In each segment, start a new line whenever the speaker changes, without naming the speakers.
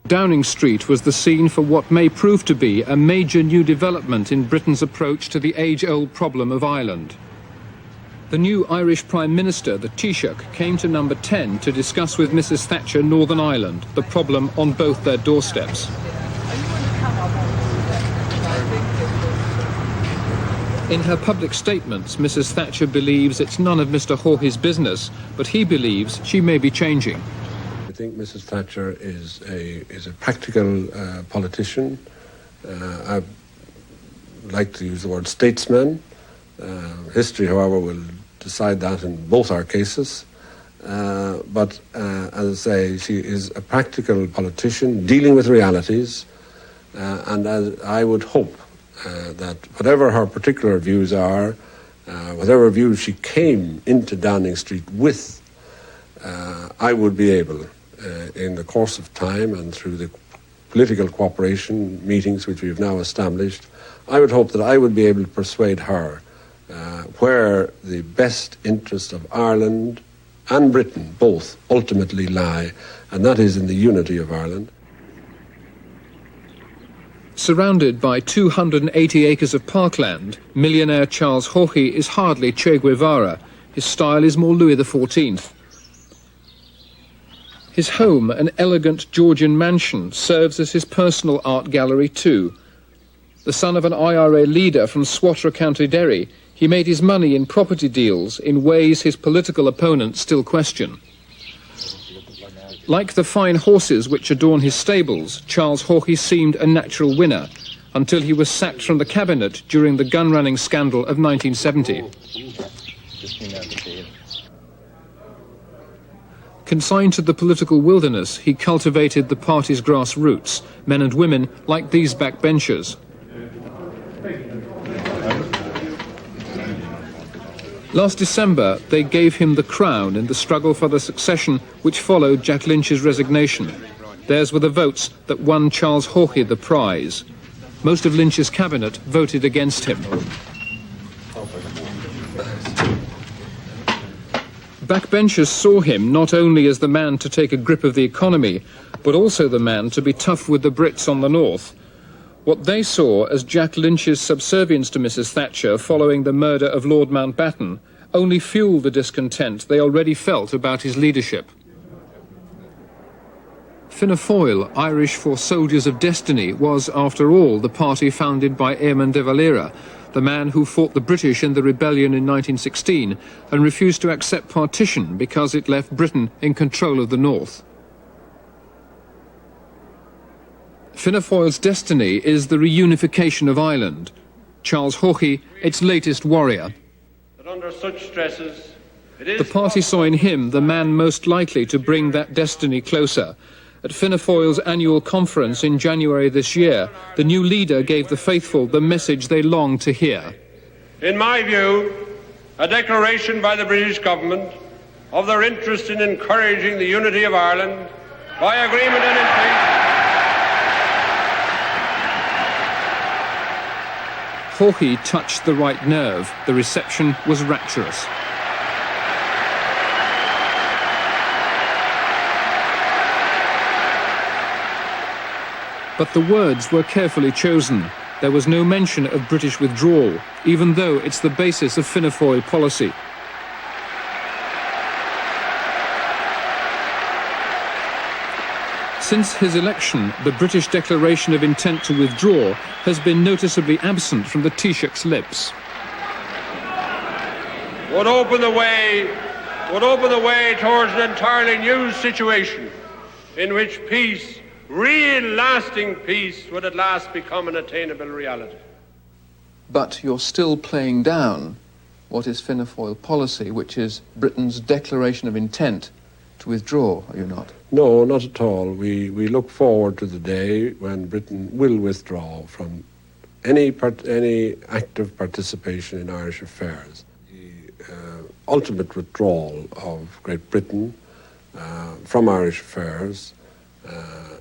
Downing Street was the scene for what may prove to be a major new development in Britain's approach to the age-old problem of Ireland. The new Irish Prime Minister, the Taoiseach, came to number 10 to discuss with Mrs Thatcher Northern Ireland, the problem on both their doorsteps. In her public statements, Mrs Thatcher believes it's none of Mr Haughey's business, but he believes she may be changing.
I think Mrs Thatcher is a practical politician. I like to use the word statesman. History, however, will decide that in both our cases. But as I say, she is a practical politician dealing with realities, and as I would hope that whatever her particular views are, whatever views she came into Downing Street with, I would be able, in the course of time and through the political cooperation meetings which we've now established, I would hope that I would be able to persuade her where the best interests of Ireland and Britain both ultimately lie, and that is in the unity of Ireland.
Surrounded by 280 acres of parkland, millionaire Charles Haughey is hardly Che Guevara. His style is more Louis XIV. His home, an elegant Georgian mansion, serves as his personal art gallery too. The son of an IRA leader from Swatra, County Derry, he made his money in property deals in ways his political opponents still question. Like the fine horses which adorn his stables, Charles Haughey seemed a natural winner, until he was sacked from the cabinet during the gun-running scandal of 1970. Consigned to the political wilderness, he cultivated the party's grassroots, men and women like these backbenchers. Last December, they gave him the crown in the struggle for the succession which followed Jack Lynch's resignation. Theirs were the votes that won Charles Haughey the prize. Most of Lynch's cabinet voted against him. Backbenchers saw him not only as the man to take a grip of the economy, but also the man to be tough with the Brits on the north. What they saw as Jack Lynch's subservience to Mrs Thatcher following the murder of Lord Mountbatten only fueled the discontent they already felt about his leadership. Fianna Fáil, Irish for Soldiers of Destiny, was, after all, the party founded by Eamon de Valera, the man who fought the British in the rebellion in 1916 and refused to accept partition because it left Britain in control of the north. Fianna Fáil's destiny is the reunification of Ireland. Charles Haughey, its latest warrior.
That under such stresses,
the party saw in him the man most likely to bring that destiny closer. At Fianna Fáil's annual conference in January this year, the new leader gave the faithful the message they longed to hear.
In my view, a declaration by the British government of their interest in encouraging the unity of Ireland by agreement and in peace.
Haughey touched the right nerve. The reception was rapturous. But the words were carefully chosen. There was no mention of British withdrawal, even though it's the basis of Fianna Fáil policy. Since his election, the British declaration of intent to withdraw has been noticeably absent from the Taoiseach's lips.
Would open the way towards an entirely new situation in which peace, real lasting peace, would at last become an attainable reality.
But you're still playing down what is Fianna Fáil policy, which is Britain's declaration of intent to withdraw, are you not?
No, not at all. We look forward to the day when Britain will withdraw from any active participation in Irish affairs. The ultimate withdrawal of Great Britain from Irish affairs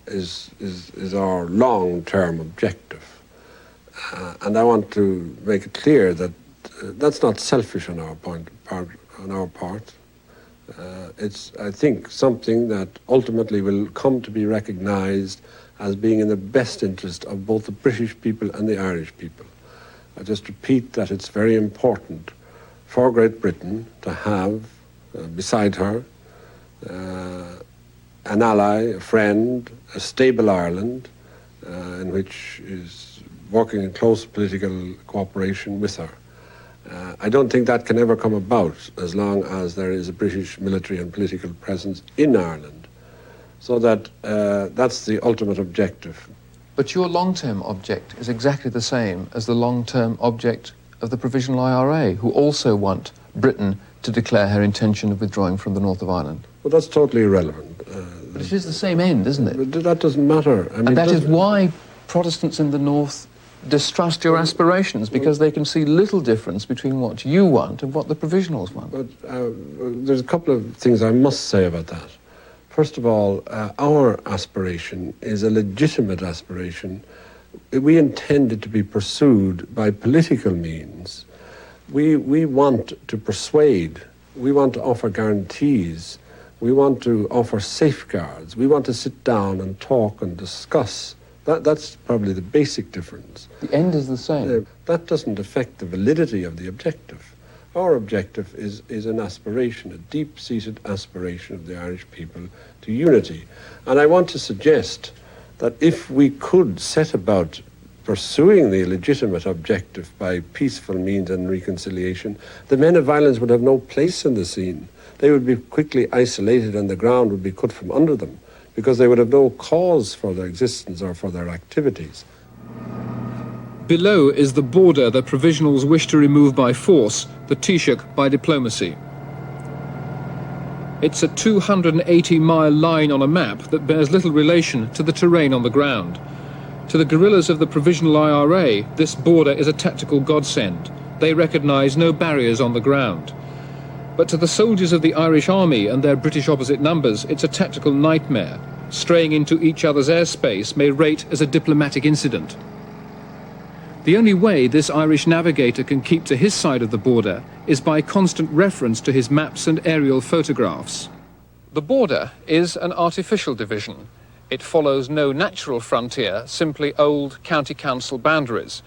is our long-term objective. And I want to make it clear that that's not selfish on our part. It's, I think, something that ultimately will come to be recognised as being in the best interest of both the British people and the Irish people. I just repeat that it's very important for Great Britain to have beside her an ally, a friend, a stable Ireland, in which is working in close political cooperation with her. I don't think that can ever come about as long as there is a British military and political presence in Ireland. So that that's the ultimate objective.
But your long-term object is exactly the same as the long-term object of the Provisional IRA, who also want Britain to declare her intention of withdrawing from the north of Ireland.
Well, that's totally irrelevant.
But it is the same end, isn't it?
But that doesn't matter. I mean,
And that is why Protestants in the north distrust your aspirations, because they can see little difference between what you want and what the Provisionals want.
But there's a couple of things I must say about that. First of all, our aspiration is a legitimate aspiration. We intend it to be pursued by political means. We want to persuade. We want to offer guarantees. We want to offer safeguards. We want to sit down and talk and discuss. That's probably the basic difference.
The end is the same.
That doesn't affect the validity of the objective. Our objective is an aspiration, a deep-seated aspiration of the Irish people to unity. And I want to suggest that if we could set about pursuing the legitimate objective by peaceful means and reconciliation, the men of violence would have no place in the scene. They would be quickly isolated and the ground would be cut from under them, because they would have no cause for their existence or for their activities.
Below is the border the Provisionals wish to remove by force, the Taoiseach by diplomacy. It's a 280-mile line on a map that bears little relation to the terrain on the ground. To the guerrillas of the Provisional IRA, this border is a tactical godsend. They recognise no barriers on the ground. But to the soldiers of the Irish Army and their British opposite numbers, it's a tactical nightmare. Straying into each other's airspace may rate as a diplomatic incident. The only way this Irish navigator can keep to his side of the border is by constant reference to his maps and aerial photographs. The border is an artificial division. It follows no natural frontier, simply old county council boundaries.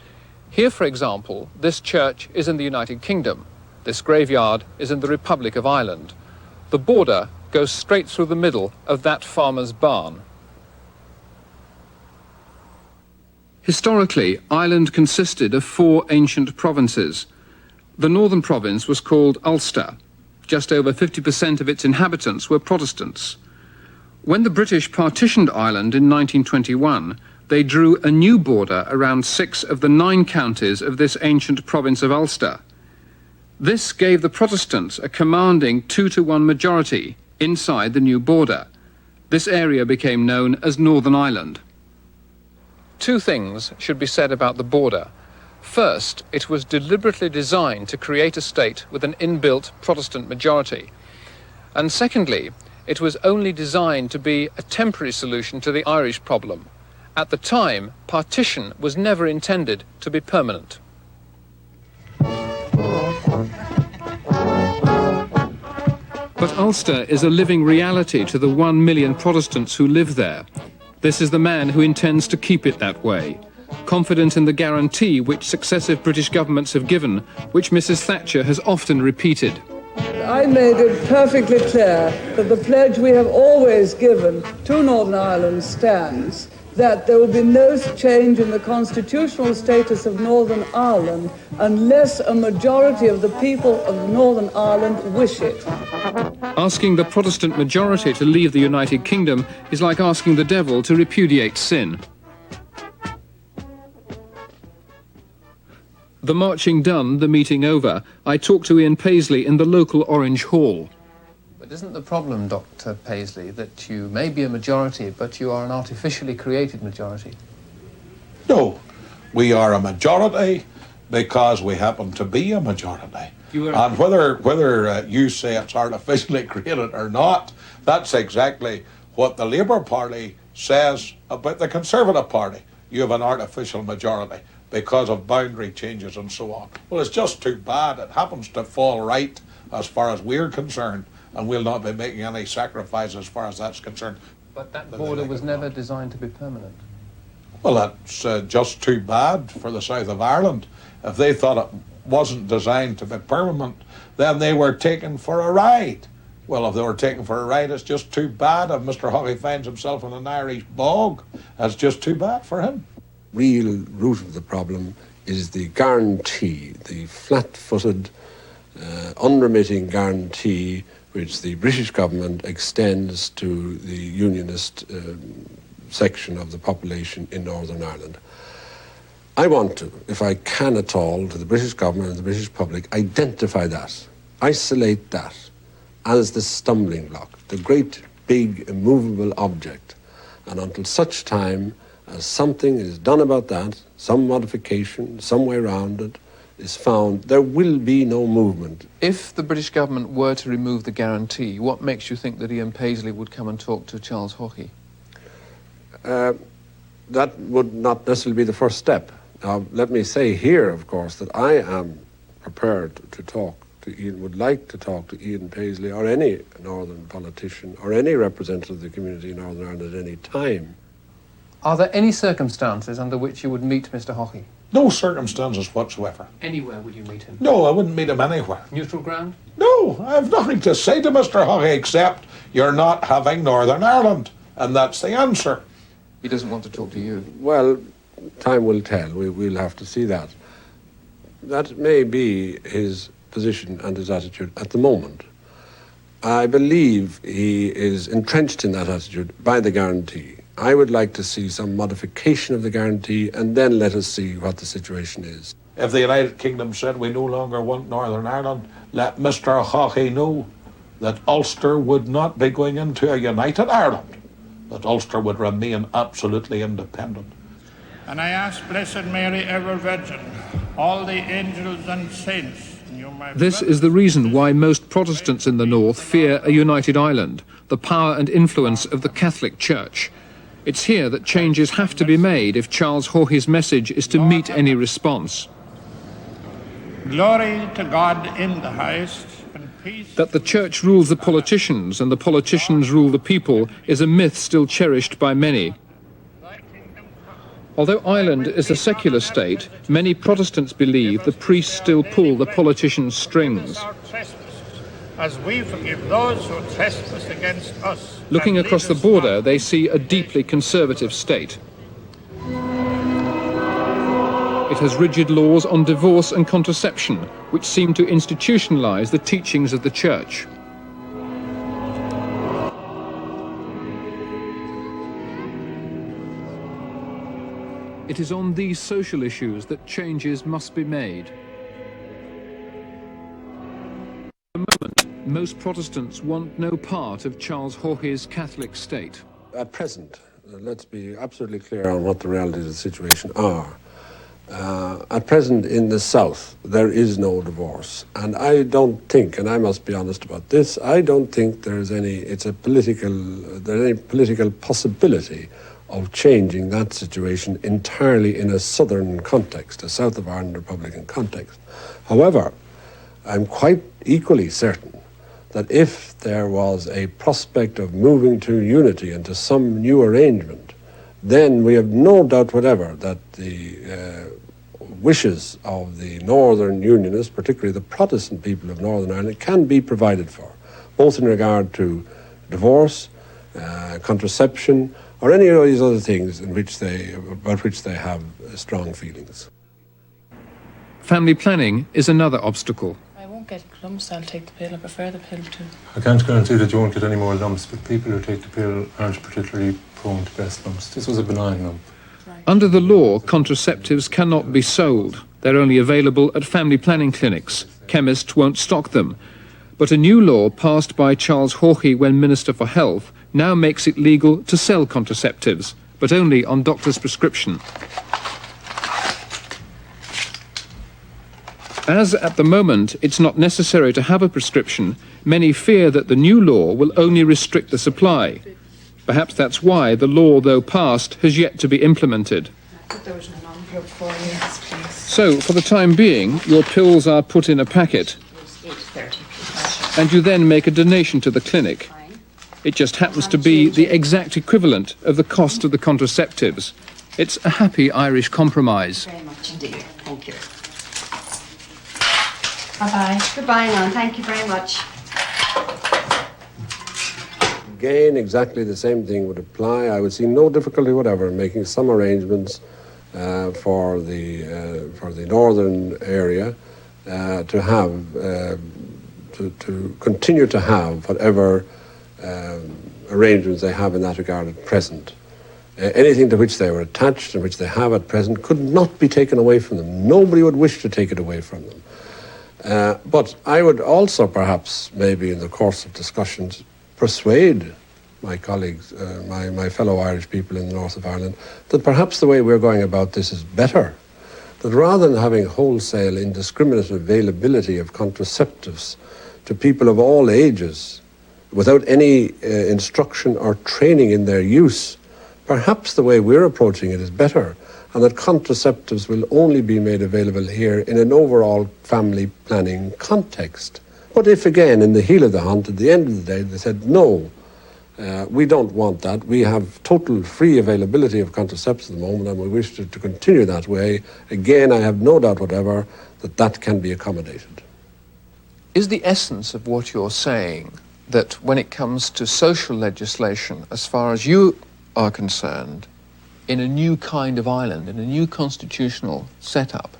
Here, for example, this church is in the United Kingdom. This graveyard is in the Republic of Ireland. The border goes straight through the middle of that farmer's barn. Historically, Ireland consisted of 4 ancient provinces. The northern province was called Ulster. Just over 50% of its inhabitants were Protestants. When the British partitioned Ireland in 1921, they drew a new border around 6 of the 9 counties of this ancient province of Ulster. This gave the Protestants a commanding 2-to-1 majority inside the new border. This area became known as Northern Ireland. 2 things should be said about the border. First, it was deliberately designed to create a state with an inbuilt Protestant majority. And secondly, it was only designed to be a temporary solution to the Irish problem. At the time, partition was never intended to be permanent. But Ulster is a living reality to the 1 million Protestants who live there. This is the man who intends to keep it that way, confident in the guarantee which successive British governments have given, which Mrs. Thatcher has often repeated.
I made it perfectly clear that the pledge we have always given to Northern Ireland stands, that there will be no change in the constitutional status of Northern Ireland unless a majority of the people of Northern Ireland wish it.
Asking the Protestant majority to leave the United Kingdom is like asking the devil to repudiate sin. The marching done, the meeting over, I talked to Ian Paisley in the local Orange Hall. But isn't the problem, Dr. Paisley, that you may be a majority, but you are an artificially created majority?
No, we are a majority because we happen to be a majority. And whether you say it's artificially created or not, that's exactly what the Labour Party says about the Conservative Party. You have an artificial majority because of boundary changes and so on. Well, it's just too bad. It happens to fall right as far as we're concerned. and we'll not be making any sacrifice as far as that's concerned.
But that border was never designed to be permanent.
Well, that's just too bad for the south of Ireland. If they thought it wasn't designed to be permanent, then they were taken for a ride. Well, if they were taken for a ride, it's just too bad. If Mr. Haughey finds himself in an Irish bog, that's just too bad for him.
Real root of the problem is the guarantee, the flat-footed, unremitting guarantee which the British government extends to the Unionist section of the population in Northern Ireland. I want to, if I can at all, to the British government and the British public, identify that, isolate that as the stumbling block, the great, big, immovable object. And until such time as something is done about that, some modification, some way around it, is found, there will be no movement.
If the British government were to remove the guarantee, what makes you think that Ian Paisley would come and talk to Charles Haughey?
That would not necessarily be the first step. Now, let me say here, of course, that I am prepared to talk to Ian, would like to talk to Ian Paisley or any Northern politician or any representative of the community in Northern Ireland at any time.
Are there any circumstances under which you would meet Mr. Haughey?
No circumstances whatsoever.
Anywhere would you meet him?
No, I wouldn't meet him anywhere.
Neutral ground?
No, I have nothing to say to Mr. Haughey except you're not having Northern Ireland, and that's the answer.
He doesn't want to talk to you.
Well, time will tell. We'll have to see that. That may be his position and his attitude at the moment. I believe he is entrenched in that attitude by the guarantee. I would like to see some modification of the guarantee, and then let us see what the situation is.
If the United Kingdom said we no longer want Northern Ireland, let Mr. Haughey know that Ulster would not be going into a united Ireland, that Ulster would remain absolutely independent.
And I ask Blessed Mary, ever Virgin, all the angels and saints.
This is the reason why most Protestants in the north fear a united Ireland, the power and influence of the Catholic Church. It's here that changes have to be made if Charles Haughey's message is to meet any response.
Glory to God in the highest, and peace.
That the Church rules the politicians and the politicians rule the people is a myth still cherished by many. Although Ireland is a secular state, many Protestants believe the priests still pull the politicians' strings.
As we forgive those who trespass against us.
Looking across the border, they see a deeply conservative state. It has rigid laws on divorce and contraception, which seem to institutionalize the teachings of the Church. It is on these social issues that changes must be made. At the moment, most Protestants want no part of Charles Haughey's Catholic state.
At present, let's be absolutely clear on what the realities of the situation are. At present, in the South, there is no divorce. And I don't think, and I must be honest about this, I don't think there's any political possibility of changing that situation entirely in a southern context, a South of Ireland Republican context. However, I'm quite equally certain that if there was a prospect of moving to unity and to some new arrangement, then we have no doubt whatever that the wishes of the Northern Unionists, particularly the Protestant people of Northern Ireland, can be provided for, both in regard to divorce, contraception, or any of these other things about which they have strong feelings.
Family planning is another obstacle.
I won't get lumps, I'll take the pill. I prefer the pill too.
I can't guarantee that you won't get any more lumps, but people who take the pill aren't particularly prone to breast lumps. This was a benign lump.
Under the law, contraceptives cannot be sold. They're only available at family planning clinics. Chemists won't stock them. But a new law passed by Charles Haughey when Minister for Health now makes it legal to sell contraceptives, but only on doctor's prescription. As at the moment it's not necessary to have a prescription, many fear that the new law will only restrict the supply. Perhaps that's why the law, though passed, has yet to be implemented.
There was an envelope for you, yes, please.
So, for the time being, your pills are put in a packet,
It's 8:30.
and you then make a donation to the clinic. It just happens to be the exact equivalent of the cost of the contraceptives. It's a happy Irish compromise.
Very much indeed. Thank you.
Bye-bye.
Goodbye now. Thank you very much.
Again, exactly the same thing would apply. I would see no difficulty whatever in making some arrangements for the northern area to have to continue to have whatever arrangements they have in that regard at present. Anything to which they were attached and which they have at present could not be taken away from them. Nobody would wish to take it away from them. But I would also perhaps, maybe in the course of discussions, persuade my colleagues, my fellow Irish people in the north of Ireland, that perhaps the way we're going about this is better. That rather than having wholesale indiscriminate availability of contraceptives to people of all ages, without any instruction or training in their use, perhaps the way we're approaching it is better, and that contraceptives will only be made available here in an overall family planning context. But if again, in the heel of the hunt, at the end of the day, they said, no, we don't want that. We have total free availability of contraceptives at the moment, and we wish to continue that way. Again, I have no doubt whatever that that can be accommodated.
Is the essence of what you're saying that when it comes to social legislation, as far as you are concerned, in a new kind of island, in a new constitutional setup,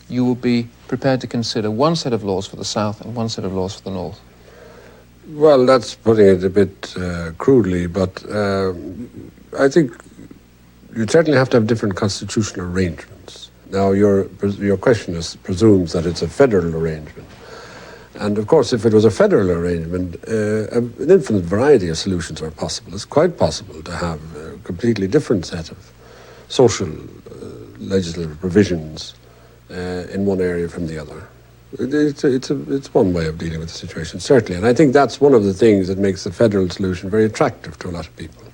you will be prepared to consider one set of laws for the south and one set of laws for the north?
Well, that's putting it a bit crudely, but I think you'd certainly have to have different constitutional arrangements. Now, your question presumes that it's a federal arrangement. And of course, if it was a federal arrangement, an infinite variety of solutions are possible. It's quite possible to have a completely different set of social legislative provisions in one area from the other. It's one way of dealing with the situation, certainly. And I think that's one of the things that makes the federal solution very attractive to a lot of people.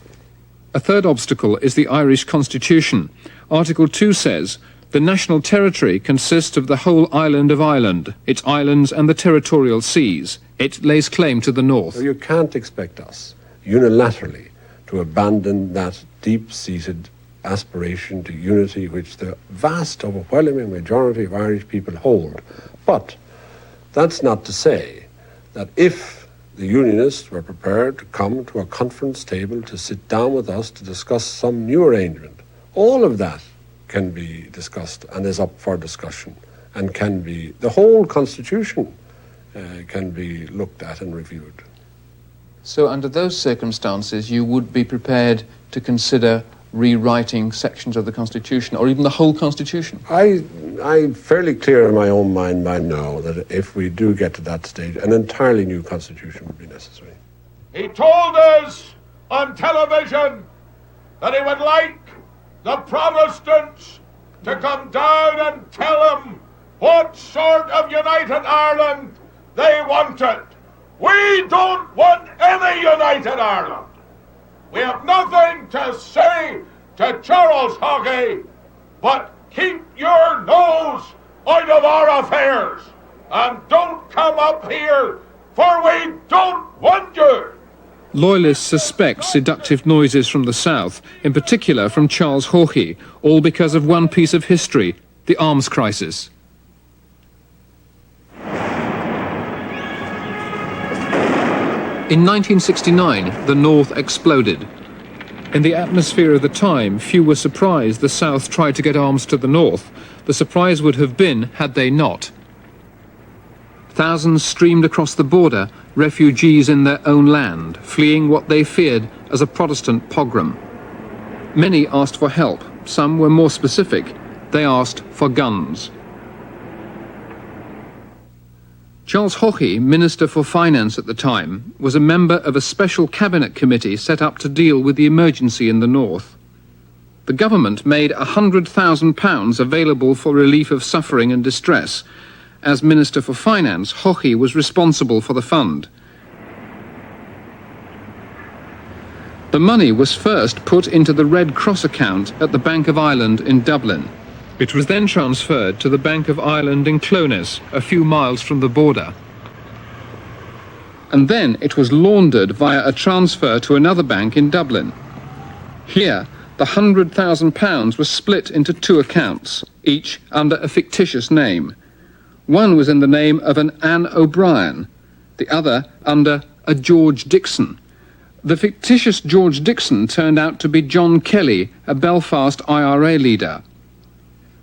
A third obstacle is the Irish Constitution. Article 2 says, the national territory consists of the whole island of Ireland, its islands and the territorial seas. It lays claim to the north.
So you can't expect us unilaterally to abandon that deep-seated aspiration to unity which the vast overwhelming majority of Irish people hold. But that's not to say that if the Unionists were prepared to come to a conference table to sit down with us to discuss some new arrangement, all of that can be discussed and is up for discussion, and can be, the whole Constitution can be looked at and reviewed.
So under those circumstances, you would be prepared to consider rewriting sections of the Constitution, or even the whole Constitution?
I'm fairly clear in my own mind by now that if we do get to that stage, an entirely new Constitution would be necessary.
He told us on television that he would like the Protestants to come down and tell him what sort of united Ireland they wanted. We don't want any united Ireland. We have nothing to say to Charles Haughey, but keep your nose out of our affairs and don't come up here, for we don't want you.
Loyalists suspect seductive noises from the south, in particular from Charles Haughey, all because of one piece of history, the arms crisis. In 1969, the North exploded. In the atmosphere of the time, few were surprised the South tried to get arms to the North. The surprise would have been had they not. Thousands streamed across the border, refugees in their own land, fleeing what they feared as a Protestant pogrom. Many asked for help. Some were more specific. They asked for guns. Charles Haughey, Minister for Finance at the time, was a member of a special cabinet committee set up to deal with the emergency in the north. The government made £100,000 available for relief of suffering and distress. As Minister for Finance, Haughey was responsible for the fund. The money was first put into the Red Cross account at the Bank of Ireland in Dublin. It was then transferred to the Bank of Ireland in Clones, a few miles from the border. and then it was laundered via a transfer to another bank in Dublin. Here, the £100,000 was split into two accounts, each under a fictitious name. One was in the name of an Anne O'Brien, the other under a George Dixon. The fictitious George Dixon turned out to be John Kelly, a Belfast IRA leader.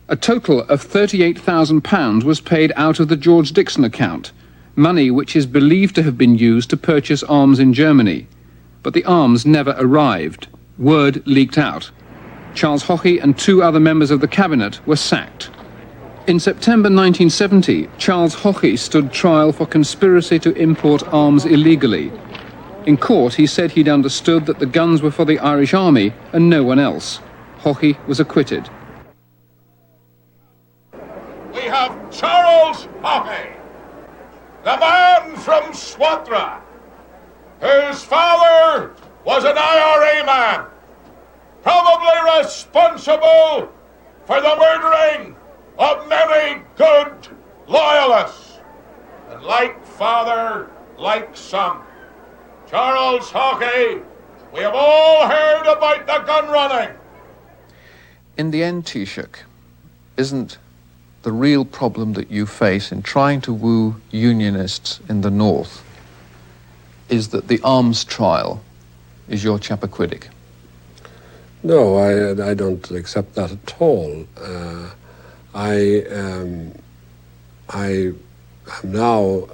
A total of £38,000 was paid out of the George Dixon account, money which is believed to have been used to purchase arms in Germany. But the arms never arrived. Word leaked out. Charles Haughey and two other members of the cabinet were sacked. In September 1970, Charles Haughey stood trial for conspiracy to import arms illegally. In court, he said he'd understood that the guns were for the Irish Army and no one else. Haughey was acquitted.
We have Charles Haughey, the man from Swadra, whose father was an IRA man, probably responsible for the murdering of many good loyalists. And like father, like son, Charles Haughey, we have all heard about the gun running.
In the end, Taoiseach, isn't the real problem that you face in trying to woo unionists in the north is that the arms trial is your Chappaquiddick?
No, I don't accept that at all. I am now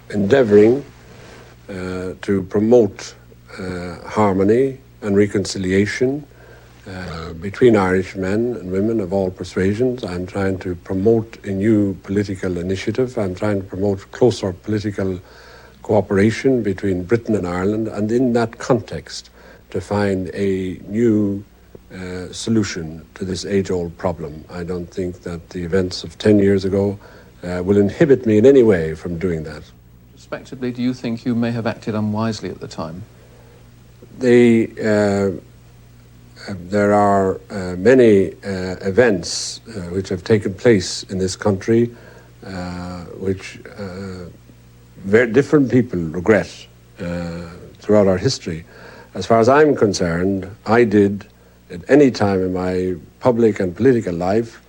endeavouring to promote harmony and reconciliation between Irish men and women of all persuasions. I'm trying to promote a new political initiative. I'm trying to promote closer political cooperation between Britain and Ireland, and in that context to find a new solution to this age-old problem. I don't think that the events of 10 years ago will inhibit me in any way from doing that.
Respectively, do you think you may have acted unwisely at the time?
There are many events which have taken place in this country which very different people regret throughout our history. As far as I'm concerned, I did at any time in my public and political life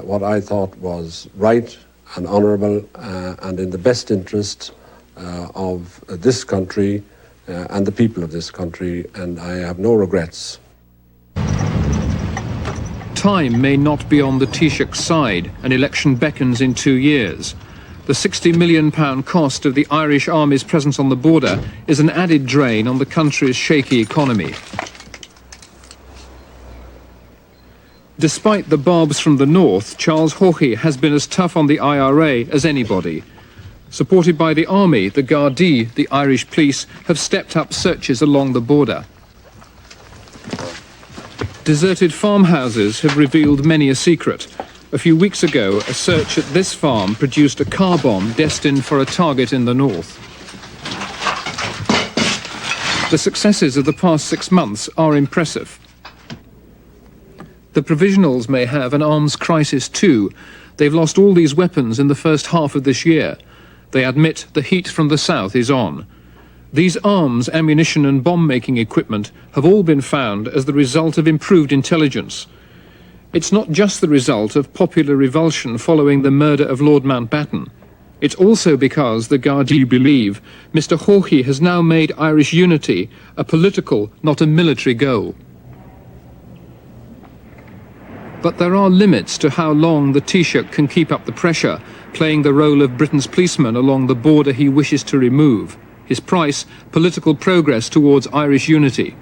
what I thought was right and honourable and in the best interest of this country and the people of this country, and I have no regrets.
Time may not be on the Taoiseach's side. An election beckons in 2 years. The £60 million cost of the Irish Army's presence on the border is an added drain on the country's shaky economy. Despite the barbs from the north, Charles Haughey has been as tough on the IRA as anybody. Supported by the army, the Gardaí, the Irish police, have stepped up searches along the border. Deserted farmhouses have revealed many a secret. A few weeks ago, a search at this farm produced a car bomb destined for a target in the north. The successes of the past 6 months are impressive. The Provisionals may have an arms crisis too. They've lost all these weapons in the first half of this year. They admit the heat from the south is on. These arms, ammunition and bomb-making equipment have all been found as the result of improved intelligence. It's not just the result of popular revulsion following the murder of Lord Mountbatten. It's also because the Gardaí believe Mr. Haughey has now made Irish unity a political, not a military goal. But there are limits to how long the Taoiseach can keep up the pressure, playing the role of Britain's policeman along the border he wishes to remove. His price, political progress towards Irish unity.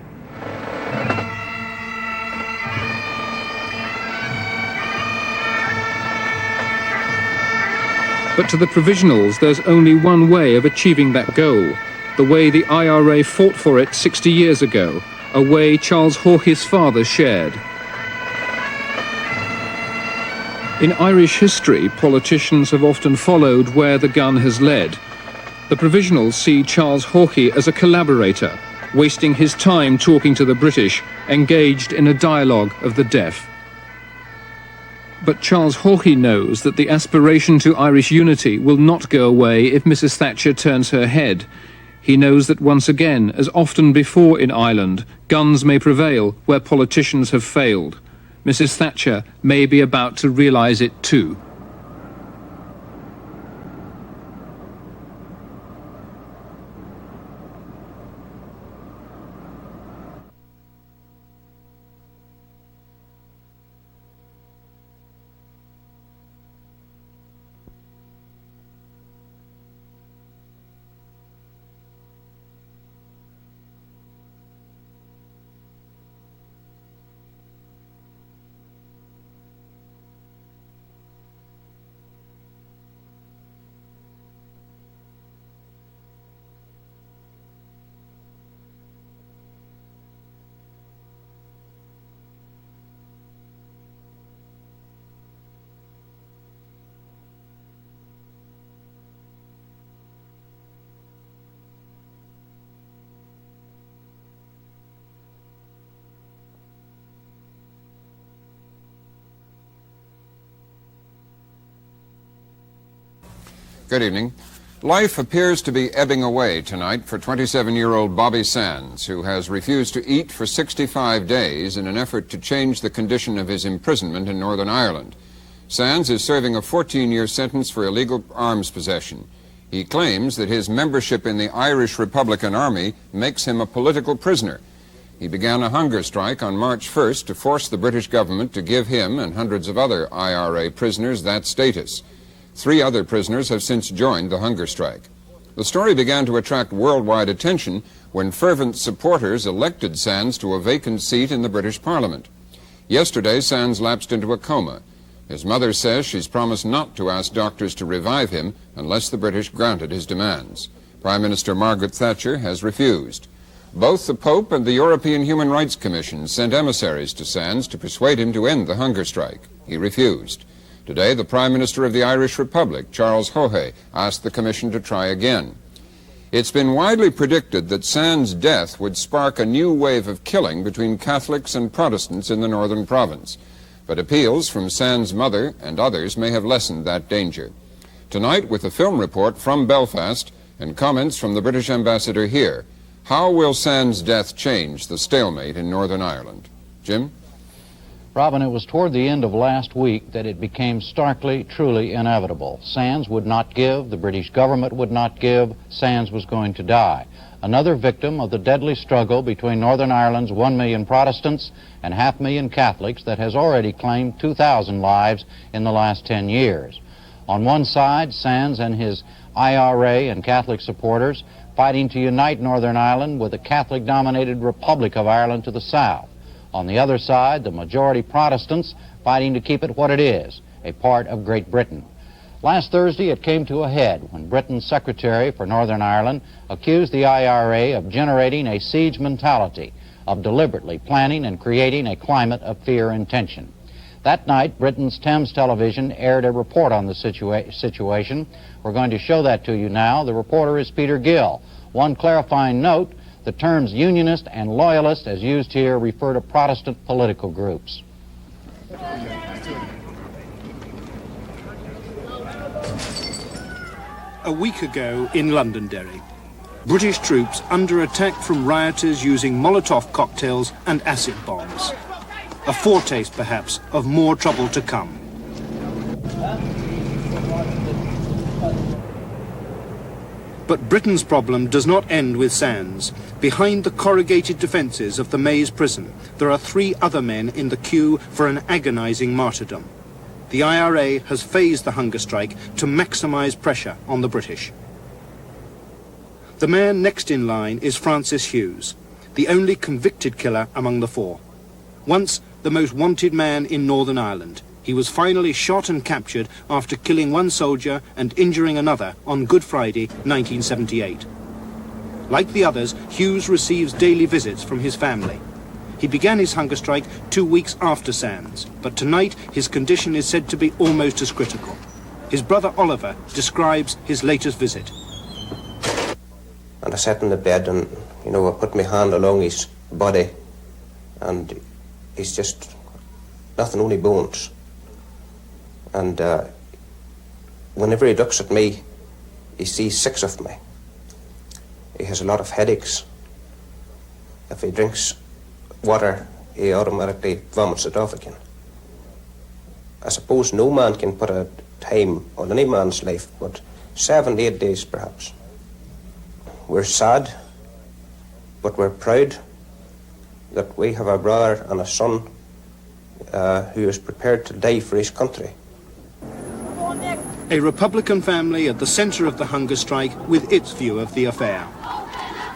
But to the Provisionals, there's only one way of achieving that goal. The way the IRA fought for it 60 years ago. A way Charles Haughey's father shared. In Irish history, politicians have often followed where the gun has led. The Provisionals see Charles Haughey as a collaborator, wasting his time talking to the British, engaged in a dialogue of the deaf. But Charles Haughey knows that the aspiration to Irish unity will not go away if Mrs. Thatcher turns her head. He knows that once again, as often before in Ireland, guns may prevail where politicians have failed. Mrs. Thatcher may be about to realise it too.
Good evening. Life appears to be ebbing away tonight for 27-year-old Bobby Sands, who has refused to eat for 65 days in an effort to change the condition of his imprisonment in Northern Ireland. Sands is serving a 14-year sentence for illegal arms possession. He claims that his membership in the Irish Republican Army makes him a political prisoner. He began a hunger strike on March 1st to force the British government to give him and hundreds of other IRA prisoners that status. 3 other prisoners have since joined the hunger strike. The story began to attract worldwide attention when fervent supporters elected Sands to a vacant seat in the British Parliament. Yesterday, Sands lapsed into a coma. His mother says she's promised not to ask doctors to revive him unless the British granted his demands. Prime Minister Margaret Thatcher has refused. Both the Pope and the European Human Rights Commission sent emissaries to Sands to persuade him to end the hunger strike. He refused. Today, the Prime Minister of the Irish Republic, Charles Haughey, asked the Commission to try again. It's been widely predicted that Sands' death would spark a new wave of killing between Catholics and Protestants in the northern province. But appeals from Sands' mother and others may have lessened that danger. Tonight, with a film report from Belfast and comments from the British ambassador here, how will Sands' death change the stalemate in Northern Ireland? Jim?
Robin, it was toward the end of last week that it became starkly, truly inevitable. Sands would not give, the British government would not give, Sands was going to die. Another victim of the deadly struggle between Northern Ireland's 1 million Protestants and 500,000 Catholics that has already claimed 2,000 lives in the last 10 years. On one side, Sands and his IRA and Catholic supporters fighting to unite Northern Ireland with the Catholic-dominated Republic of Ireland to the south. On the other side, the majority Protestants fighting to keep it what it is, a part of Great Britain. Last Thursday, it came to a head when Britain's Secretary for Northern Ireland accused the IRA of generating a siege mentality, of deliberately planning and creating a climate of fear and tension. That night, Britain's Thames Television aired a report on the situation. We're going to show that to you now. The reporter is Peter Gill. One clarifying note, the terms unionist and loyalist, as used here, refer to Protestant political groups.
A week ago in Londonderry, British troops under attack from rioters using Molotov cocktails and acid bombs. A foretaste, perhaps, of more trouble to come. But Britain's problem does not end with Sands. Behind the corrugated defences of the Maze prison, there are 3 other men in the queue for an agonising martyrdom. The IRA has phased the hunger strike to maximise pressure on the British. The man next in line is Francis Hughes, the only convicted killer among the 4. Once the most wanted man in Northern Ireland, he was finally shot and captured after killing 1 soldier and injuring another on Good Friday, 1978. Like the others, Hughes receives daily visits from his family. He began his hunger strike 2 weeks after Sands, but tonight his condition is said to be almost as critical. His brother Oliver describes his latest visit.
And I sat in the bed and, I put my hand along his body and he's just nothing, only bones. And whenever he looks at me, he sees 6 of me. He has a lot of headaches. If he drinks water, he automatically vomits it off again. I suppose no man can put a time on any man's life, but 7, 8 days perhaps. We're sad, but we're proud that we have a brother and a son who is prepared to die for his country.
A Republican family at the centre of the hunger strike with its view of the affair.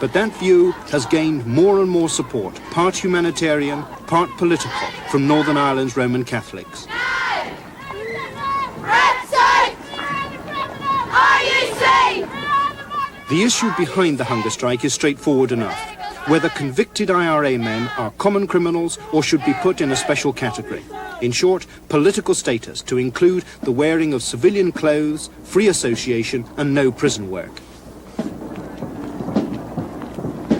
But that view has gained more and more support, part humanitarian, part political, from Northern Ireland's Roman Catholics. The issue behind the hunger strike is straightforward enough. Whether convicted IRA men are common criminals or should be put in a special category. In short, political status to include the wearing of civilian clothes, free association and no prison work.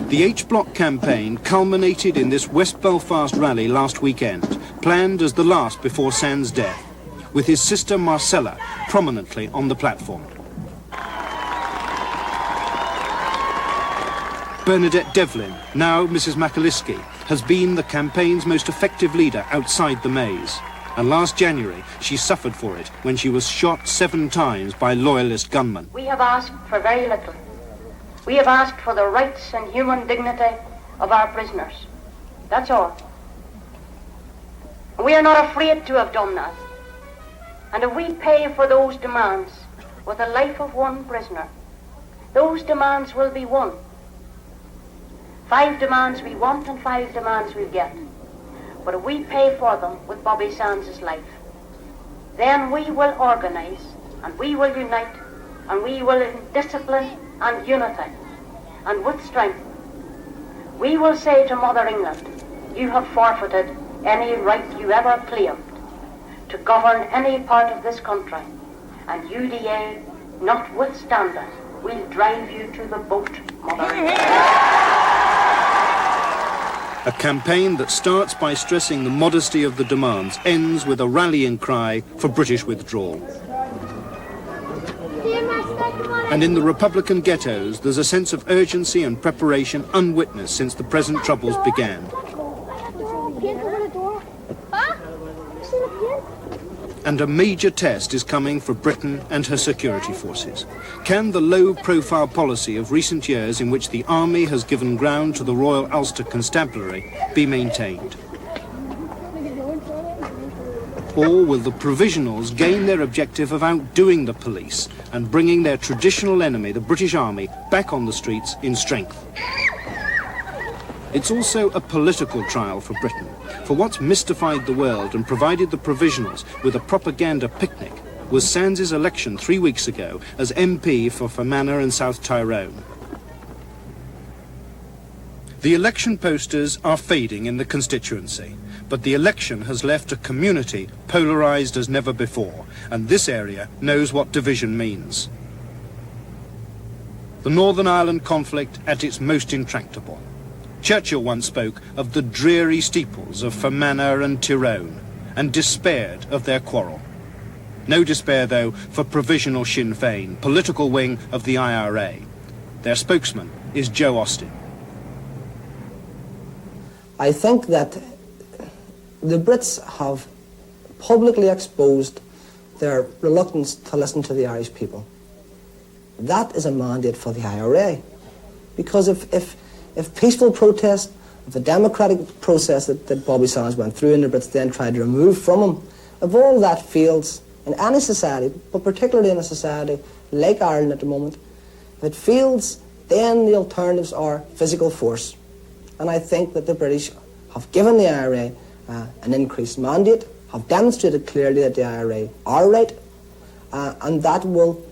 The H-Block campaign culminated in this West Belfast rally last weekend, planned as the last before Sands' death, with his sister Marcella prominently on the platform. Bernadette Devlin, now Mrs. McAliskey, has been the campaign's most effective leader outside the maze. And last January, she suffered for it when she was shot 7 times by loyalist gunmen.
We have asked for very little. We have asked for the rights and human dignity of our prisoners. That's all. We are not afraid to have done that. And if we pay for those demands with the life of one prisoner, those demands will be won. 5 demands we want and 5 demands we'll get. But if we pay for them with Bobby Sands' life, then we will organise and we will unite and we will in discipline and unity and with strength. We will say to Mother England, you have forfeited any right you ever claimed to govern any part of this country, and UDA, notwithstanding, will drive you to the boat, Mother England.
A campaign that starts by stressing the modesty of the demands ends with a rallying cry for British withdrawal. And in the Republican ghettos, there's a sense of urgency and preparation unwitnessed since the present troubles began. And a major test is coming for Britain and her security forces. Can the low-profile policy of recent years in which the army has given ground to the Royal Ulster Constabulary be maintained? Or will the provisionals gain their objective of outdoing the police and bringing their traditional enemy, the British Army, back on the streets in strength? It's also a political trial for Britain, for what's mystified the world and provided the provisionals with a propaganda picnic was Sands' election 3 weeks ago as MP for Fermanagh and South Tyrone. The election posters are fading in the constituency, but the election has left a community polarised as never before, and this area knows what division means. The Northern Ireland conflict at its most intractable. Churchill once spoke of the dreary steeples of Fermanagh and Tyrone and despaired of their quarrel. No despair, though, for Provisional Sinn Féin, political wing of the IRA. Their spokesman is Joe Austin.
I think that the Brits have publicly exposed their reluctance to listen to the Irish people. That is a mandate for the IRA. Because if peaceful protest, if the democratic process that Bobby Sands went through and the Brits then tried to remove from him, if all that fails in any society, but particularly in a society like Ireland at the moment, if it fails, then the alternatives are physical force. And I think that the British have given the IRA an increased mandate, have demonstrated clearly that the IRA are right, and that will,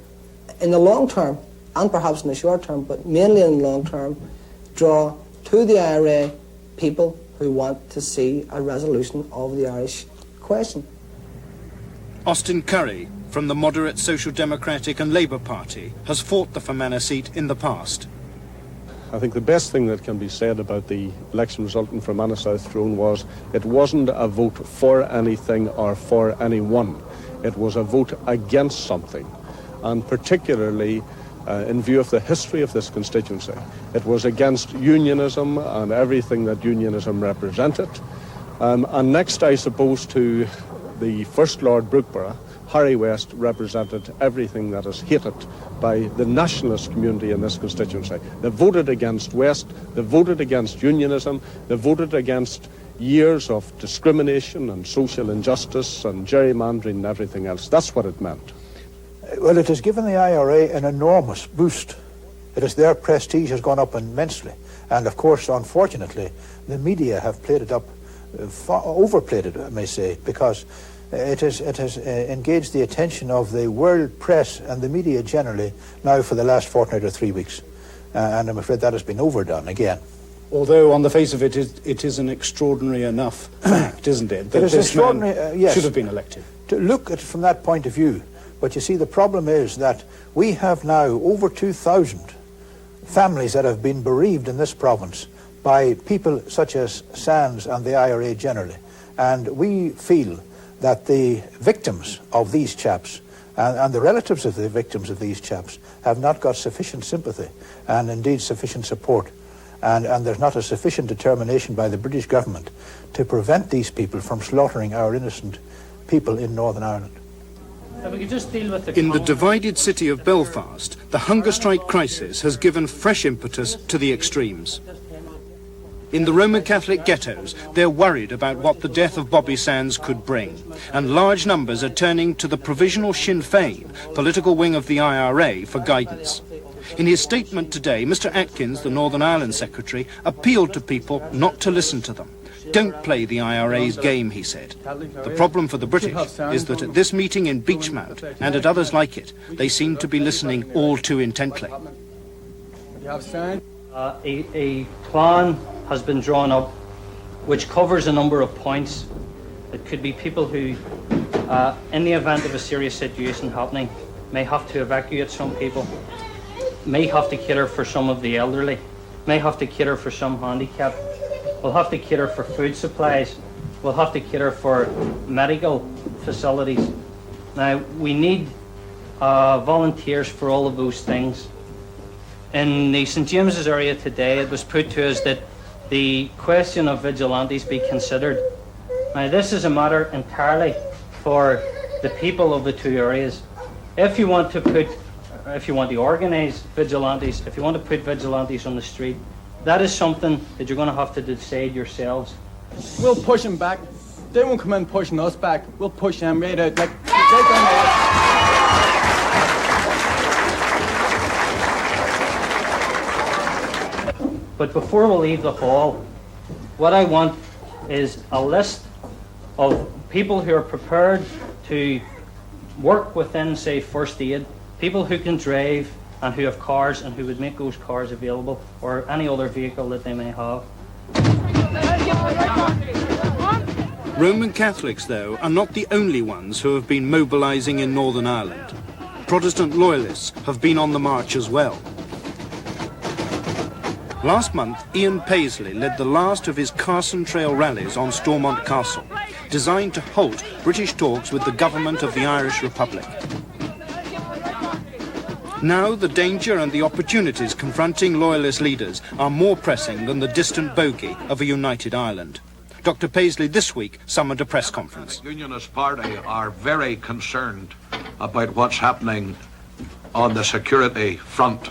in the long term, and perhaps in the short term, but mainly in the long term, draw to the IRA people who want to see a resolution of the Irish question.
Austin Currie, from the moderate Social Democratic and Labour Party, has fought the Fermanagh seat in the past.
I think the best thing that can be said about the election result in Fermanagh South Tyrone was it wasn't a vote for anything or for anyone. It was a vote against something, and particularly in view of the history of this constituency. It was against unionism and everything that unionism represented. And next, I suppose, to the First Lord Brookborough, Harry West represented everything that is hated by the nationalist community in this constituency. They voted against West, they voted against unionism, they voted against years of discrimination and social injustice and gerrymandering and everything else. That's what it meant.
Well, it has given the IRA an enormous boost. Their prestige has gone up immensely. And of course, unfortunately, the media have played it up, overplayed it, I may say, because it has engaged the attention of the world press and the media generally now for the last fortnight or 3 weeks. And I'm afraid that has been overdone again.
Although on the face of it, it is an extraordinary enough fact, isn't it? That
it is extraordinary, yes,
should have been elected.
To look at it from that point of view. But you see, the problem is that we have now over 2,000 families that have been bereaved in this province by people such as Sands and the IRA generally. And we feel that the victims of these chaps and the relatives of the victims of these chaps have not got sufficient sympathy and indeed sufficient support. And there's not a sufficient determination by the British government to prevent these people from slaughtering our innocent people in Northern Ireland.
In the divided city of Belfast, the hunger strike crisis has given fresh impetus to the extremes. In the Roman Catholic ghettos, they're worried about what the death of Bobby Sands could bring, and large numbers are turning to the provisional Sinn Féin, political wing of the IRA, for guidance. In his statement today, Mr Atkins, the Northern Ireland Secretary, appealed to people not to listen to them. Don't play the IRA's game, he said. The problem for the British is that at this meeting in Beechmount and at others like it, they seem to be listening all too intently.
A plan has been drawn up which covers a number of points. It could be people who, in the event of a serious situation happening, may have to evacuate some people, may have to cater for some of the elderly, may have to cater for some handicapped. We'll have to cater for food supplies. We'll have to cater for medical facilities. Now, we need volunteers for all of those things. In the St James's area today, it was put to us that the question of vigilantes be considered. Now, this is a matter entirely for the people of the two areas. If you want to organise vigilantes, if you want to put vigilantes on the street, that is something that you're going to have to decide yourselves.
We'll push them back. They won't come in pushing us back. We'll push them right out.
But before we leave the hall, what I want is a list of people who are prepared to work within, say, first aid, people who can drive and who have cars and who would make those cars available, or any other vehicle that they may have.
Roman Catholics, though, are not the only ones who have been mobilising in Northern Ireland. Protestant loyalists have been on the march as well. Last month, Ian Paisley led the last of his Carson Trail rallies on Stormont Castle, designed to halt British talks with the government of the Irish Republic. Now the danger and the opportunities confronting loyalist leaders are more pressing than the distant bogey of a united Ireland. Dr Paisley this week summoned a press conference.
The Unionist Party are very concerned about what's happening on the security front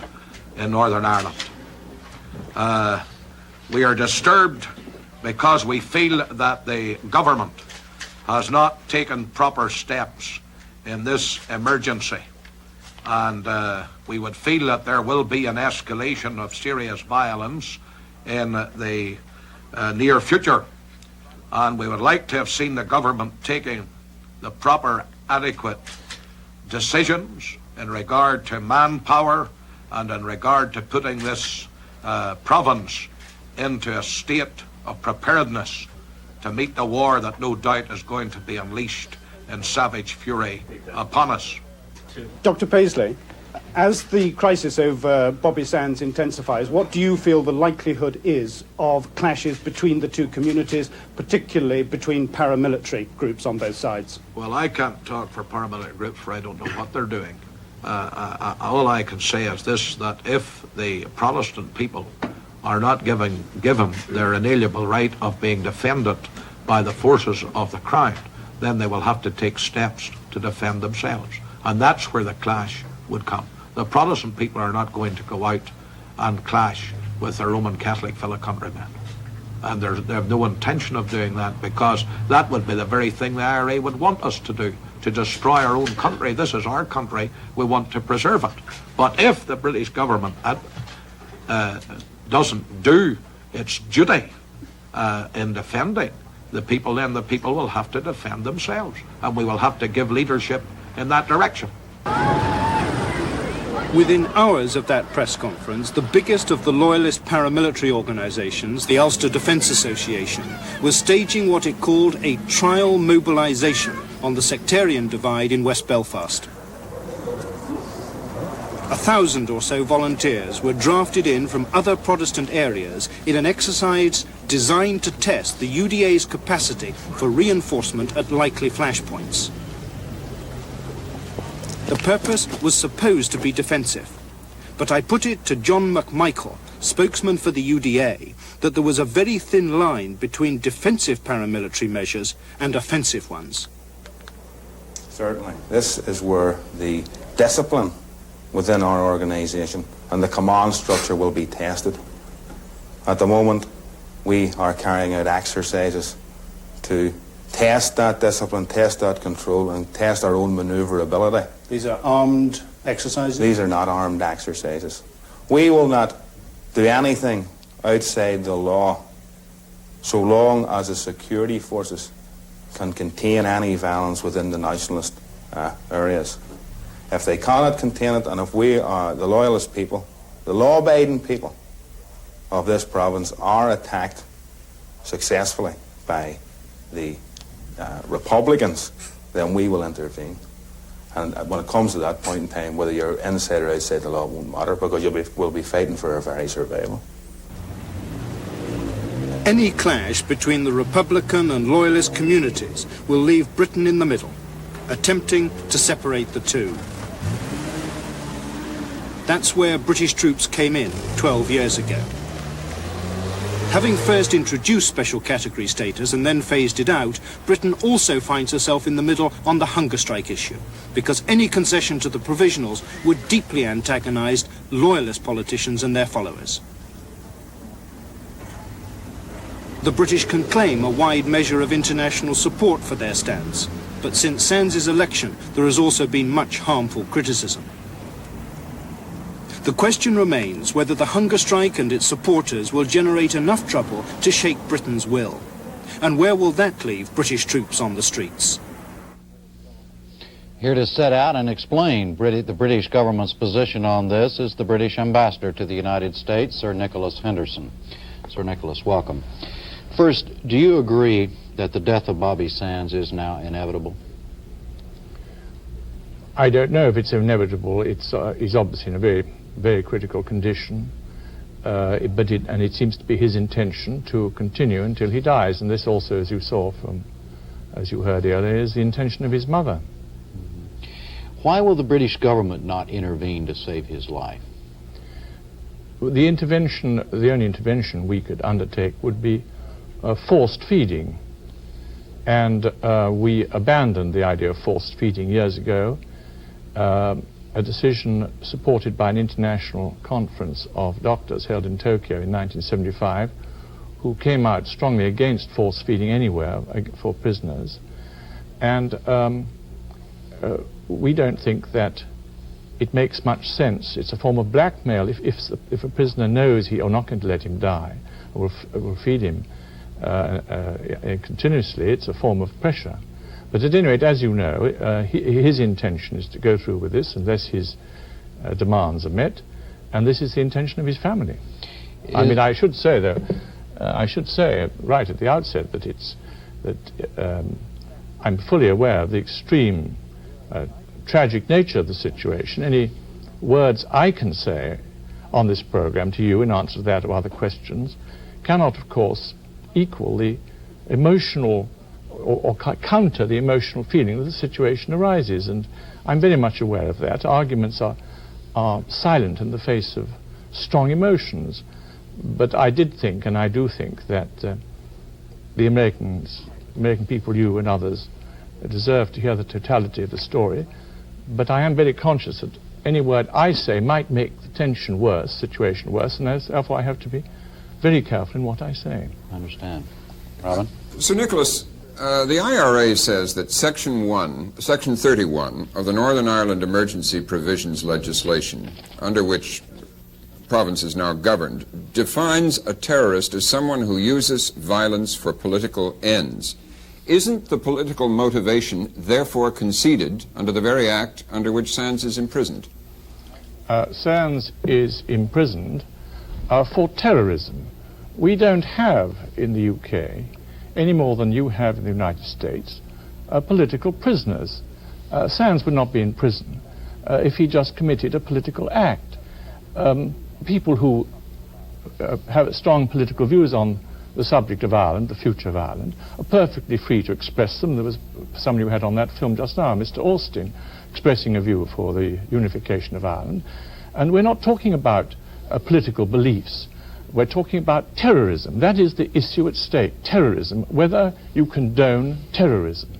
in Northern Ireland. We are disturbed because we feel that the government has not taken proper steps in this emergency. And we would feel that there will be an escalation of serious violence in the near future. And we would like to have seen the government taking the proper, adequate decisions in regard to manpower and in regard to putting this province into a state of preparedness to meet the war that no doubt is going to be unleashed in savage fury upon us.
Dr Paisley, As the crisis over Bobby Sands intensifies, what do you feel the likelihood is of clashes between the two communities, particularly between paramilitary groups on both sides?
Well, I can't talk for paramilitary groups, for I don't know what they're doing. All I can say is this, that if the Protestant people are not given their inalienable right of being defended by the forces of the crown, then they will have to take steps to defend themselves. And that's where the clash would come. The Protestant people are not going to go out and clash with their Roman Catholic fellow countrymen. And they have no intention of doing that, because that would be the very thing the IRA would want us to do, to destroy our own country. This is our country. We want to preserve it. But if the British government doesn't do its duty in defending the people, then the people will have to defend themselves. And we will have to give leadership in that direction.
Within hours of that press conference, the biggest of the loyalist paramilitary organisations, the Ulster Defence Association, was staging what it called a trial mobilisation on the sectarian divide in West Belfast. 1,000 or so volunteers were drafted in from other Protestant areas in an exercise designed to test the UDA's capacity for reinforcement at likely flashpoints. The purpose was supposed to be defensive, but I put it to John McMichael, spokesman for the UDA, that there was a very thin line between defensive paramilitary measures and offensive ones.
Certainly. This is where the discipline within our organisation and the command structure will be tested. At the moment, we are carrying out exercises to test that discipline, test that control, and test our own manoeuvrability.
These are armed exercises?
These are not armed exercises. We will not do anything outside the law so long as the security forces can contain any violence within the nationalist areas. If they cannot contain it, and if we are the loyalist people, the law-abiding people of this province are attacked successfully by the Republicans, then we will intervene. And when it comes to that point in time, whether you're inside or outside the law won't matter, because we'll be fighting for our very survival.
Any clash between the Republican and Loyalist communities will leave Britain in the middle, attempting to separate the two. That's where British troops came in 12 years ago. Having first introduced special category status and then phased it out, Britain also finds herself in the middle on the hunger strike issue, because any concession to the provisionals would deeply antagonise loyalist politicians and their followers. The British can claim a wide measure of international support for their stance, but since Sands' election, there has also been much harmful criticism. The question remains whether the hunger strike and its supporters will generate enough trouble to shake Britain's will. And where will that leave British troops on the streets?
Here to set out and explain the British government's position on this is the British ambassador to the United States, Sir Nicholas Henderson. Sir Nicholas, welcome. First, do you agree that the death of Bobby Sands is now inevitable?
I don't know if it's inevitable. He's obviously in a very critical condition, and it seems to be his intention to continue until he dies. And this also, as you heard earlier, is the intention of his mother.
Why will the British government not intervene to save his life?
The only intervention we could undertake would be forced feeding. And we abandoned the idea of forced feeding years ago. A decision supported by an international conference of doctors held in Tokyo in 1975, who came out strongly against force feeding anywhere for prisoners. And we don't think that it makes much sense. It's a form of blackmail. If a prisoner knows you're not going to let him die, or will feed him continuously, it's a form of pressure. But at any rate, as you know, his intention is to go through with this unless his demands are met, and this is the intention of his family. I mean, I should say, though, right at the outset that I'm fully aware of the extreme tragic nature of the situation. words I can say on this program to you in answer to that or other questions cannot, of course, equal the emotional or counter the emotional feeling that the situation arises. And I'm very much aware of that. Arguments are silent in the face of strong emotions. But I did think, and I do think, that the American people, you and others, deserve to hear the totality of the story. But I am very conscious that any word I say might make the situation worse, and therefore I have to be very careful in what I say.
I understand. Robin?
Sir Nicholas, the IRA says that Section 31 of the Northern Ireland Emergency Provisions legislation, under which province is now governed, defines a terrorist as someone who uses violence for political ends. Isn't the political motivation therefore conceded under the very act under which Sands is imprisoned?
Sands is imprisoned for terrorism. We don't have in the UK, any more than you have in the United States, political prisoners. Sands would not be in prison if he just committed a political act. People who have strong political views on the subject of Ireland, the future of Ireland, are perfectly free to express them. There was somebody who had on that film just now, Mr. Austin, expressing a view for the unification of Ireland. And we're not talking about political beliefs. We're talking about terrorism. That is the issue at stake, terrorism, whether you condone terrorism.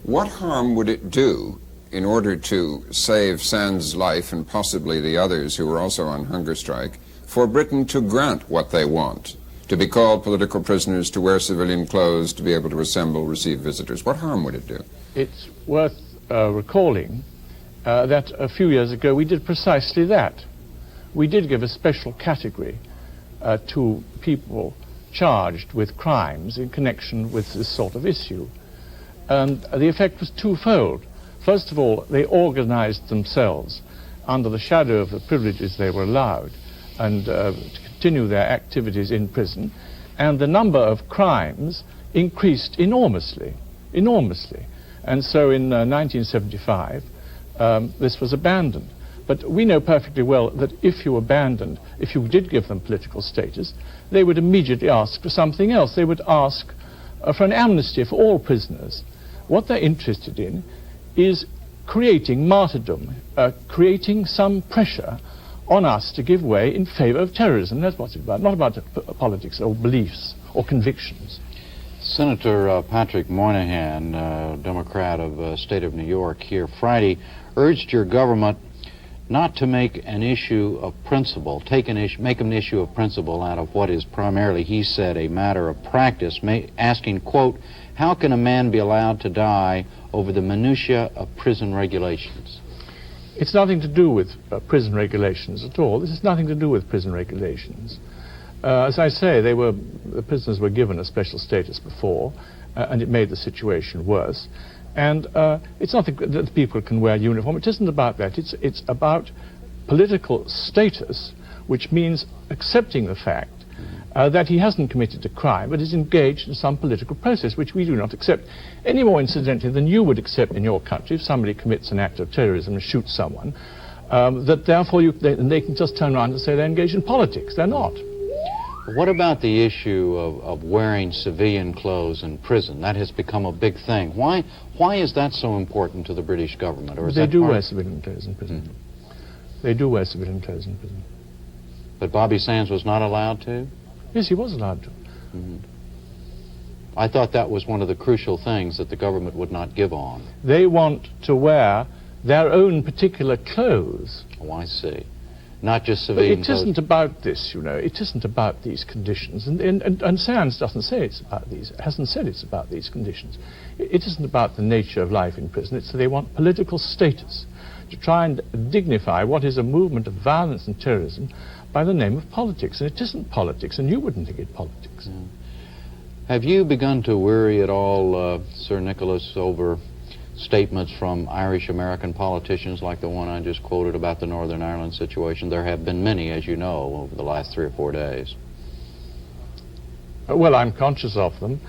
What harm would it do in order to save Sands' life and possibly the others who were also on hunger strike for Britain to grant what they want? To be called political prisoners, to wear civilian clothes, to be able to assemble, receive visitors. What harm would it do?
It's worth recalling that a few years ago we did precisely that. We did give a special category to people charged with crimes in connection with this sort of issue. And the effect was twofold. First of all, they organized themselves under the shadow of the privileges they were allowed and to continue their activities in prison, and the number of crimes increased enormously. And so in 1975, this was abandoned. But we know perfectly well that if you did give them political status, they would immediately ask for something else. They would ask for an amnesty for all prisoners. What they're interested in is creating martyrdom, creating some pressure on us to give way in favor of terrorism. That's what it's about, not about politics or beliefs or convictions.
Senator Patrick Moynihan, Democrat of state of New York, here Friday, urged your government not to make an issue of principle, make an issue of principle out of what is primarily, he said, a matter of practice, asking, quote, how can a man be allowed to die over the minutiae of prison regulations?
It's nothing to do with prison regulations at all. This has nothing to do with prison regulations. As I say, the prisoners were given a special status before, and it made the situation worse. And it's not that people can wear uniform. It isn't about that. It's about political status, which means accepting the fact that he hasn't committed a crime, but is engaged in some political process, which we do not accept any more incidentally than you would accept in your country if somebody commits an act of terrorism and shoots someone, that therefore they can just turn around and say they're engaged in politics. They're not.
What about the issue of wearing civilian clothes in prison? That has become a big thing. Why is that so important to the British government? Or is
they
that
do wear civilian clothes in prison. They do wear civilian clothes in prison.
But Bobby Sands was not allowed to?
Yes, he was allowed to.
I thought that was one of the crucial things that the government would not give on.
They want to wear their own particular clothes.
Oh, I see. Not just civilian
clothes. But it isn't about this, you know. It isn't about these conditions. And Sands doesn't say it's about these, hasn't said it's about these conditions. It isn't about the nature of life in prison. It's that they want political status to try and dignify what is a movement of violence and terrorism by the name of politics. And it isn't politics, and you wouldn't think it politics.
Yeah. Have you begun to worry at all, Sir Nicholas, over statements from Irish-American politicians like the one I just quoted about the Northern Ireland situation? There have been many, as you know, over the last 3 or 4 days.
Well, I'm conscious of them,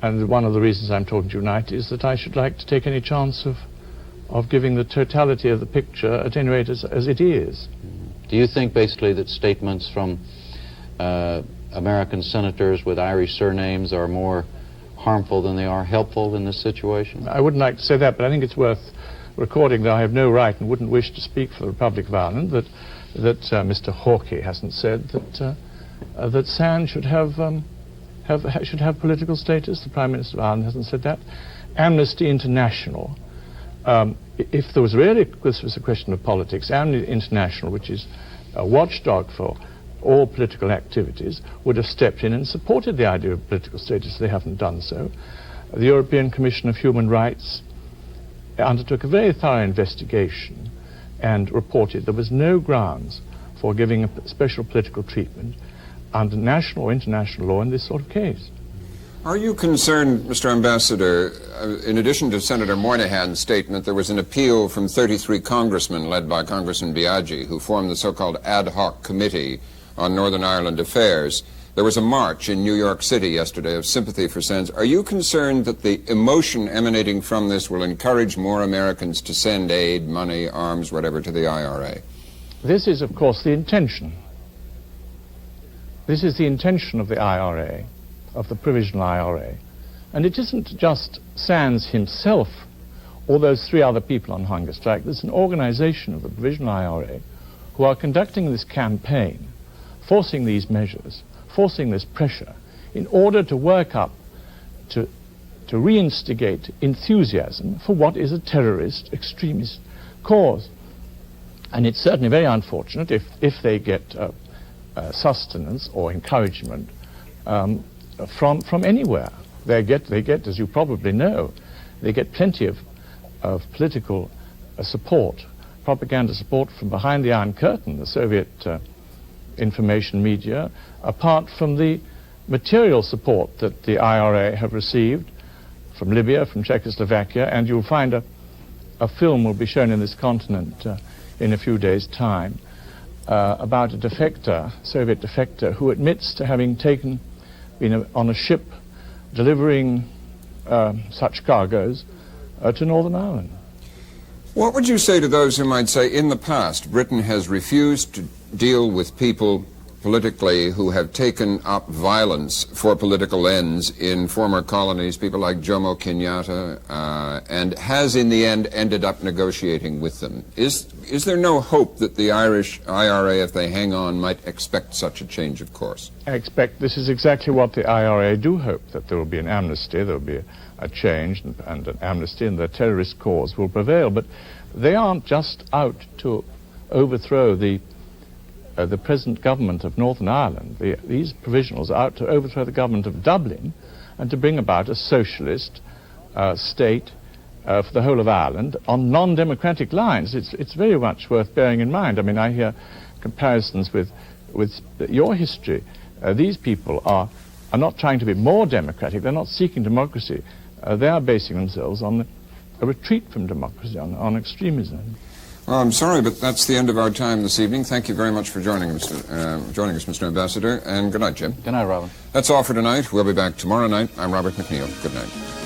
and one of the reasons I'm talking to you tonight is that I should like to take any chance of giving the totality of the picture, at any rate as it is.
Do you think basically that statements from American senators with Irish surnames are more harmful than they are helpful in this situation?
I wouldn't like to say that, but I think it's worth recording that I have no right and wouldn't wish to speak for the Republic of Ireland that Mr. Hawkey hasn't said that Sands should have political status. The Prime Minister of Ireland hasn't said that. Amnesty International, if there was really, this was a question of politics, Amnesty International, which is a watchdog for all political activities, would have stepped in and supported the idea of political status. They haven't done so. The European Commission of Human Rights undertook a very thorough investigation and reported there was no grounds for giving a special political treatment under national or international law in this sort of case.
Are you concerned, Mr. Ambassador, in addition to Senator Moynihan's statement, there was an appeal from 33 congressmen led by Congressman Biaggi, who formed the so-called ad hoc committee on Northern Ireland affairs. There was a march in New York City yesterday of sympathy for Sands. Are you concerned that the emotion emanating from this will encourage more Americans to send aid, money, arms, whatever, to the IRA?
This is, of course, the intention. This is the intention of the IRA, of the Provisional IRA. And it isn't just Sands himself or those 3 other people on hunger strike. There's an organization of the Provisional IRA who are conducting this campaign, forcing these measures, forcing this pressure, in order to work up, to reinstigate enthusiasm for what is a terrorist, extremist cause. And it's certainly very unfortunate if they get sustenance or encouragement from anywhere. They get, as you probably know, they get plenty of political support, propaganda support from behind the Iron Curtain, the Soviet information media, apart from the material support that the IRA have received from Libya, from Czechoslovakia, and you'll find a film will be shown in this continent in a few days' time about a defector, Soviet defector, who admits to having been on a ship delivering such cargoes to Northern Ireland.
What would you say to those who might say, in the past, Britain has refused to deal with people politically who have taken up violence for political ends in former colonies, people like Jomo Kenyatta, and has in the end ended up negotiating with them? Is there no hope that the Irish IRA, if they hang on, might expect such a change of course?
I expect this is exactly what the IRA do hope, that there will be an amnesty, there will be a change, and an amnesty, and the terrorist cause will prevail. But they aren't just out to overthrow the present government of Northern Ireland. These provisionals are out to overthrow the government of Dublin and to bring about a socialist state for the whole of Ireland on non-democratic lines. It's very much worth bearing in mind. I mean, I hear comparisons with your history. These people are not trying to be more democratic. They're not seeking democracy. They are basing themselves on a retreat from democracy, on extremism.
Well, I'm sorry, but that's the end of our time this evening. Thank you very much for joining us, Mr. Ambassador, and good night, Jim.
Good night, Robin.
That's all for tonight. We'll be back tomorrow night. I'm Robert McNeil. Good night.